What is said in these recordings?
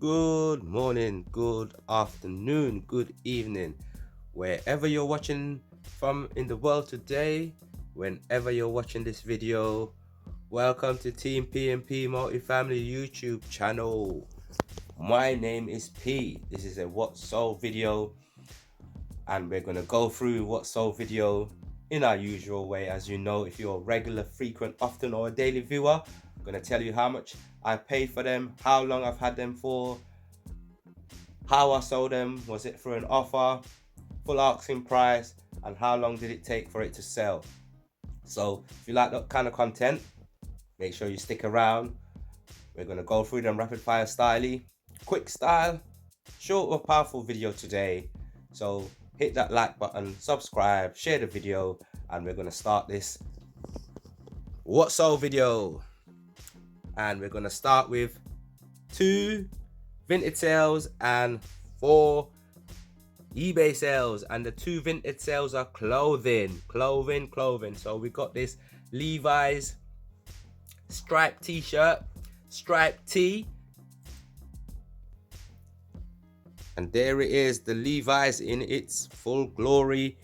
Good morning, good afternoon, good evening, wherever you're watching from in the world today, whenever you're watching this video. Welcome to Team P&P Multifamily YouTube channel. My name is P. This is a what sold video, and we're going to go through what sold video in our usual way. As you know, if you're a regular, frequent, often, or a daily viewer, I'm going to tell you how much I paid for them, how long I've had them for, how I sold them, was it through an offer, full asking price, and how long did it take for it to sell. So if you like that kind of content, make sure you stick around. We're going to go through them rapid fire style, quick style, short or powerful video today. So hit that like button, subscribe, share the video, and we're going to start this what sold video. And we're going to start with 2 Vinted sales and 4 eBay sales, and the 2 Vinted sales are clothing. So we got this Levi's striped t-shirt, striped tee, and there it is, the Levi's in its full glory,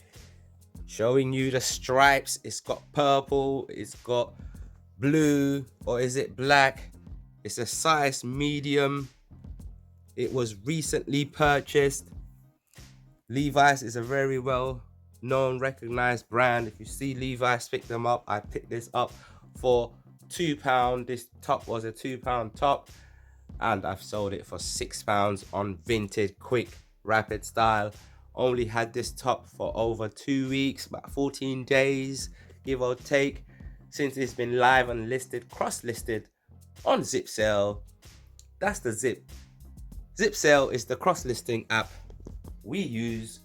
showing you the stripes. It's got purple, it's got blue, or is it black? It's a size medium. It was recently purchased. Levi's is a very well known, recognized brand. If you see Levi's, pick them up. I picked this up for £2. This top was a £2 top, and I've sold it for £6 on Vinted, quick, rapid style. Only had this top for over 2 weeks, about 14 days, give or take, since it's been live and listed, cross-listed on Zip Sale. That's the Zip. Zip Sale is the cross-listing app we use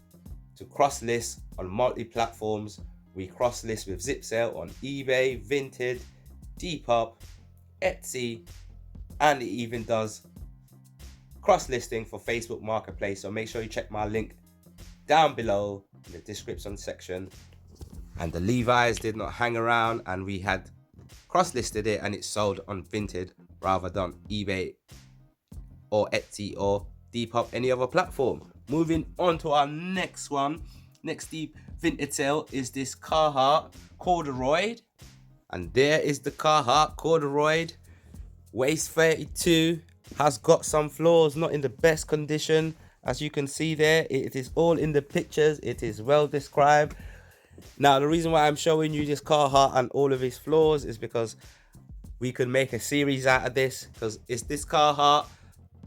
to cross-list on multi-platforms. We cross-list with Zip Sale on eBay, Vinted, Depop, Etsy, and it even does cross-listing for Facebook Marketplace. So make sure you check my link down below in the description section. And the Levi's did not hang around, and we had cross-listed it, and it sold on Vinted rather than eBay or Etsy or Depop, any other platform. Moving on to our next one. Next deep Vinted sale is this Carhartt corduroy. And there is the Carhartt corduroy. Waist 32. Has got some flaws, not in the best condition. As you can see there, it is all in the pictures. It is well described. Now, the reason why I'm showing you this Carhartt and all of its flaws is because we could make a series out of this. Because it's this Carhartt.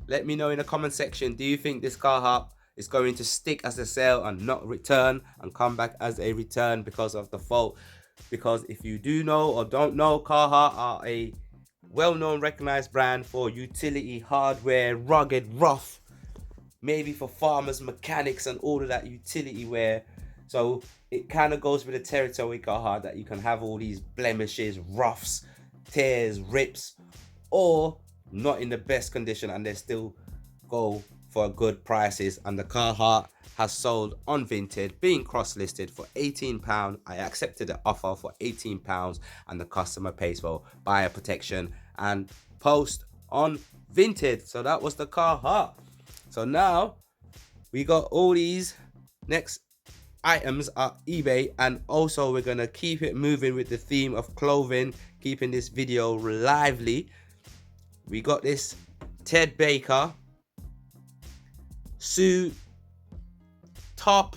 Let me know in the comment section, do you think this Carhartt is going to stick as a sale and not return and come back as a return because of the fault? Because if you do know or don't know, Carhartt are a well-known, recognized brand for utility hardware, rugged, rough, maybe for farmers, mechanics, and all of that utility wear. So it kind of goes with the territory, Carhartt, that you can have all these blemishes, roughs, tears, rips, or not in the best condition, and they still go for good prices. And the Carhartt has sold on Vinted, being cross-listed for £18. I accepted the offer for £18, and the customer pays for buyer protection and post on Vinted. So that was the Carhartt. So now we got all these next items at eBay, and also we're gonna keep it moving with the theme of clothing, keeping this video lively. We got this Ted Baker suit top,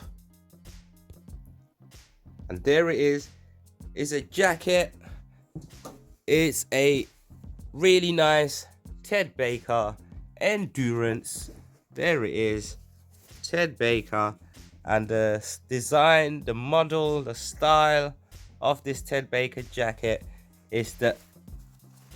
and there it is. It's a jacket. It's a really nice Ted Baker endurance. There it is, Ted Baker. And the design, the model, the style of this Ted Baker jacket is the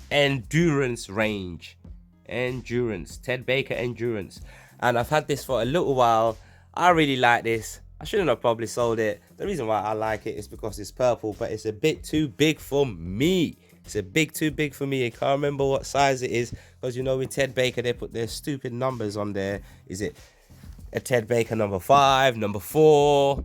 endurance range. Endurance, Ted Baker endurance. And I've had this for a little while. I really like this. I shouldn't have probably sold it. The reason why I like it is because it's purple, but it's a bit too big for me. It's a bit too big for me. I can't remember what size it is, because you know with Ted Baker they put their stupid numbers on there. Is it a Ted Baker number 5, number 4?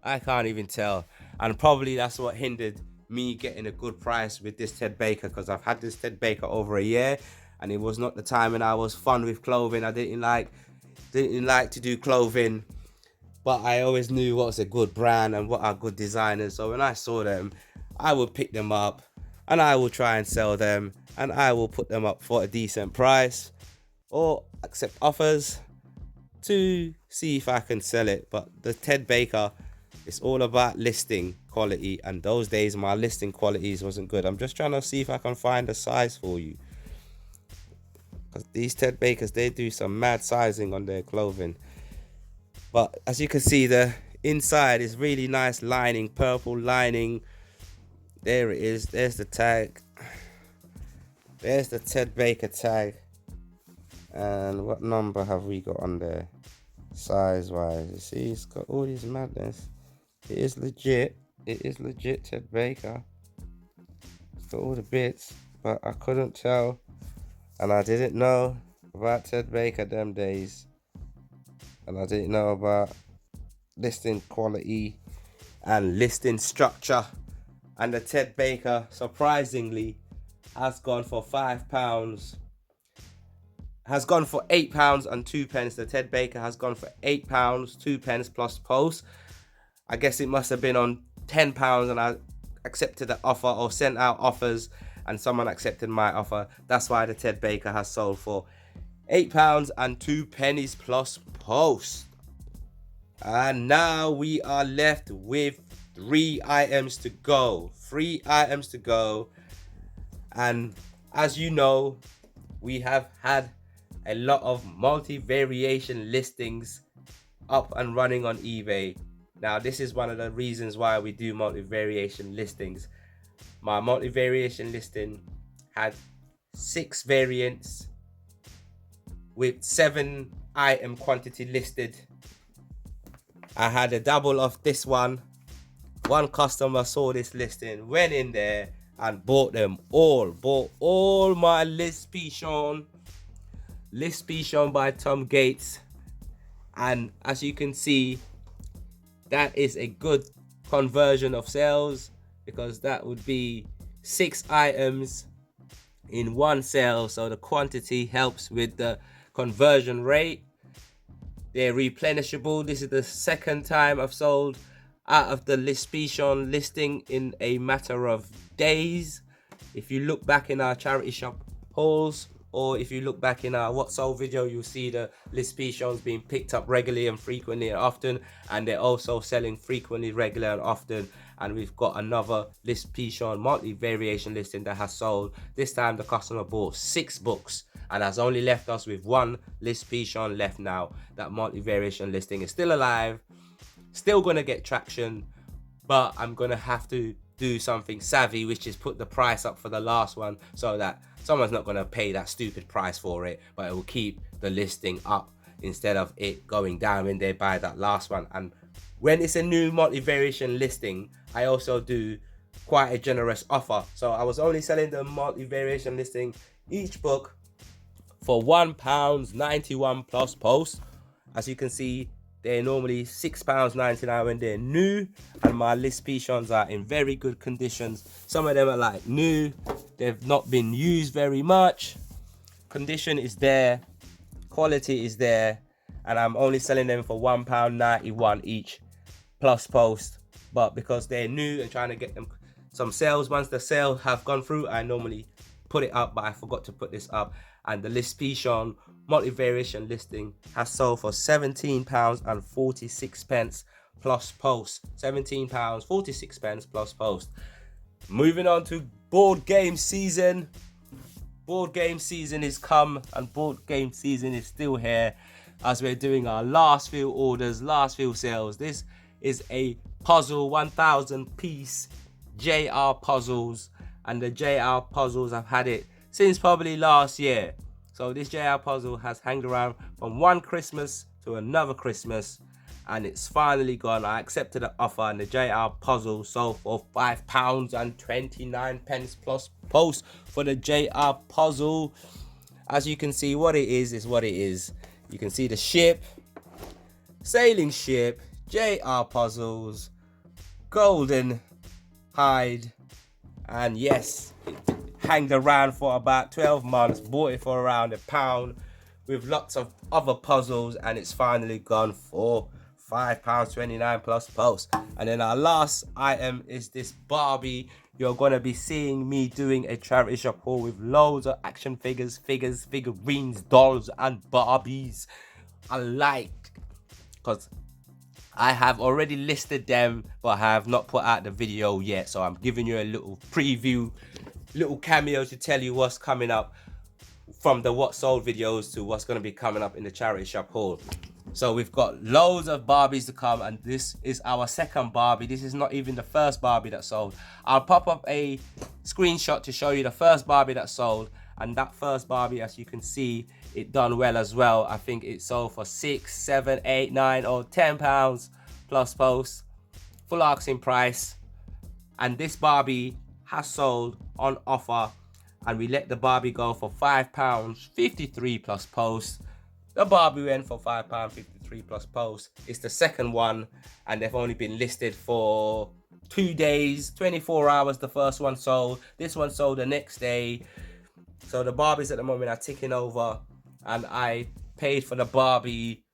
I can't even tell. And probably that's what hindered me getting a good price with this Ted Baker, because I've had this Ted Baker over a year, and it was not the time when I was fun with clothing. I didn't like to do clothing, but I always knew what's a good brand and what are good designers. So when I saw them, I would pick them up and I will try and sell them, and I will put them up for a decent price or accept offers to see if I can sell it. But the Ted Baker, it's all about listing quality, and those days my listing qualities wasn't good. I'm just trying to see if I can find a size for you, because these Ted Bakers, they do some mad sizing on their clothing. But as you can see, the inside is really nice lining, purple lining. There it is. There's the tag. There's the Ted Baker tag. And what number have we got on there? Size wise. You see, it's got all these madness. It is legit. It is legit Ted Baker. It's got all the bits, but I couldn't tell. And I didn't know about Ted Baker them days. And I didn't know about listing quality and listing structure. And the Ted Baker, surprisingly, has gone for £5. Has gone for £8.02. The Ted Baker has gone for £8.02 plus post. I guess it must have been on £10, and I accepted the offer or sent out offers, and someone accepted my offer. That's why the Ted Baker has sold for £8.02 plus post. And now we are left with 3 items to go. 3 items to go. And as you know, we have had a lot of multi-variation listings up and running on eBay. Now, this is one of the reasons why we do multi-variation listings. My multi-variation listing had 6 variants with 7 item quantity listed. I had a double of this one. One customer saw this listing, went in there and bought them all. Bought all my List Pichon by Tom Gates. And as you can see, that is a good conversion of sales, because that would be 6 items in one sale. So the quantity helps with the conversion rate. They're replenishable. This is the second time I've sold out of the List Pichon listing in a matter of days. If you look back in our charity shop hauls, or if you look back in our what sold video, you'll see the List Pichons being picked up regularly and frequently and often, and they're also selling frequently, regular and often. And we've got another List Pichon multi-variation listing that has sold. This time the customer bought 6 books and has only left us with 1 List Pichon left now. That multi-variation listing is still alive, still gonna get traction, but I'm gonna have to do something savvy, which is put the price up for the last one, so that someone's not gonna pay that stupid price for it, but it will keep the listing up instead of it going down when they buy that last one. And when it's a new multi-variation listing, I also do quite a generous offer. So I was only selling the multi-variation listing, each book, for £1.91 plus post. As you can see, they're normally £6.99 when they're new, and my List Pichons are in very good conditions. Some of them are like new, they've not been used very much. Condition is there, quality is there, and I'm only selling them for £1.91 each plus post. But because they're new and trying to get them some sales, once the sales have gone through, I normally put it up, but I forgot to put this up. And the List Pichon multi-variation listing has sold for £17.46 plus post. £17.46 plus post. Moving on to board game season. Board game season is come, and board game season is still here, as we're doing our last few orders, last few sales. This is a puzzle, 1,000 piece JR puzzles, and the JR puzzles, I've had it since probably last year. So this JR puzzle has hanged around from one Christmas to another Christmas, and it's finally gone. I accepted the offer, and the JR puzzle sold for £5.29 plus post for the JR puzzle. As you can see, what it is what it is. You can see the ship, sailing ship, JR puzzles, golden hide, and yes, hanged around for about 12 months, bought it for around £1 with lots of other puzzles, and it's finally gone for £5.29 plus post. And then our last item is this Barbie. You're going to be seeing me doing a charity shop haul with loads of action figures, figurines, dolls and Barbies I like, because I have already listed them, but I have not put out the video yet. So I'm giving you a little preview, little cameo to tell you what's coming up from the what sold videos to what's going to be coming up in the charity shop haul. So we've got loads of Barbies to come, and this is our second Barbie. This is not even the first Barbie that sold. I'll pop up a screenshot to show you the first Barbie that sold, and that first Barbie, as you can see, it done well as well. I think it sold for £6, £7, £8, £9 or £10 plus post, full asking price. And this Barbie has sold on offer, and we let the Barbie go for £5.53 plus post. The Barbie went for £5.53 plus post. It's the second one, and they've only been listed for 2 days, 24 hours. The first one sold. This one sold the next day. So the Barbies at the moment are ticking over, and I paid for the Barbie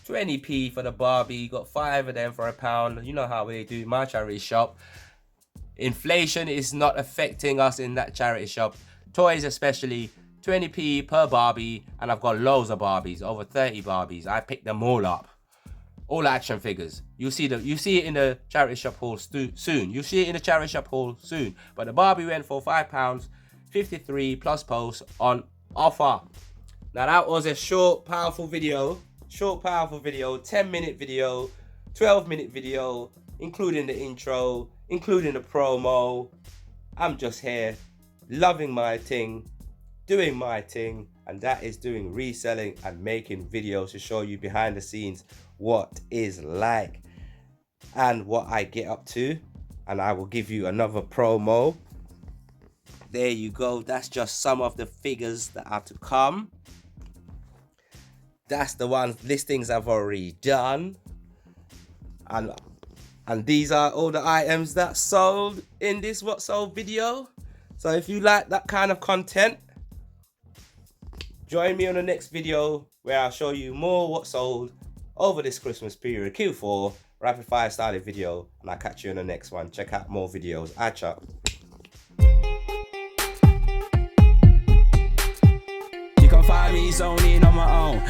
20p for the Barbie. Got 5 of them for £1. You know how they do my charity shop. Inflation is not affecting us in that charity shop. Toys especially, 20p per Barbie, and I've got loads of Barbies, over 30 Barbies. I picked them all up, all action figures. You see it in the charity shop haul soon. You see it in the charity shop haul soon. But the Barbie went for £5.53 plus post on offer. Now that was a short, powerful video. 10-minute video, 12-minute video, including the intro, including the promo. I'm just here loving my thing, doing my thing, and that is doing reselling and making videos to show you behind the scenes what is like and what I get up to. And I will give you another promo. There you go. That's just some of the figures that are to come. That's the ones listings I've already done, and these are all the items that sold in this what sold video. So if you like that kind of content, join me on the next video where I'll show you more what sold over this Christmas period, Q4 rapid fire style video, and I'll catch you in the next one. Check out more videos. Acha. You can find me zoning on my own.